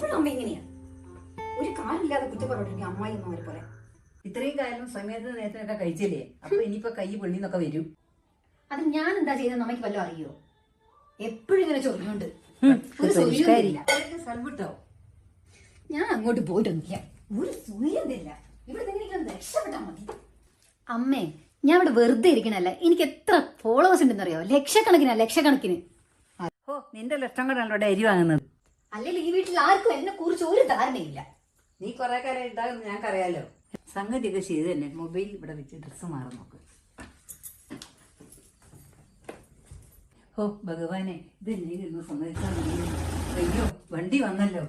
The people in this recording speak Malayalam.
എപ്പോഴും അമ്മ എങ്ങനെയാ ഒരു കാലില്ലാതെ കുറ്റപ്പറോട്ടെങ്കിൽ അമ്മായി അമ്മമാരെ പോലെ. ഇത്രയും കാലം സമയത്ത് നേരത്തിനൊക്കെ കഴിച്ചില്ലേ, അപ്പൊ ഇനിയിപ്പൊ കൈ പൊള്ളിന്നൊക്കെ വരും. അത് ഞാൻ എന്താ ചെയ്തെന്ന് അമ്മയ്ക്ക് വല്ലതും അറിയോ? എപ്പോഴും ഇങ്ങനെ ചൊല്ലുന്നുണ്ട്. സൽവിട്ടോ, ഞാൻ അങ്ങോട്ട് പോയിട്ടൊന്നുമില്ല, ഒരു സൂര്യല്ല. ഇവിടെ തന്നെ രക്ഷപ്പെട്ടാ മതി. അമ്മേ, ഞാൻ ഇവിടെ വെറുതെ ഇരിക്കണല്ല. എനിക്ക് എത്ര ഫോളോവേഴ്സ് ഉണ്ടെന്നറിയോ? ലക്ഷക്കണക്കിന്. ഓ, നിന്റെ ലക്ഷം കണ്ടല്ലോടെ അരി വാങ്ങുന്നത്. അല്ലെങ്കിൽ ഈ വീട്ടിൽ ആർക്കും എന്നെ കുറിച്ച് ഒരു ധാരണയില്ല. നീ കൊറേ കാലം ഉണ്ടാകുന്ന ഞങ്ങൾക്കറിയാലോ. സംഗതിയൊക്കെ ചെയ്ത് തന്നെ മൊബൈൽ ഇവിടെ വെച്ച് ഡ്രസ്സ് മാറാൻ നോക്ക്. ഓ ഭഗവാനെ, ഇത് എന്നെ സമ്മതിച്ചാൽ അയ്യോ വണ്ടി വന്നല്ലോ.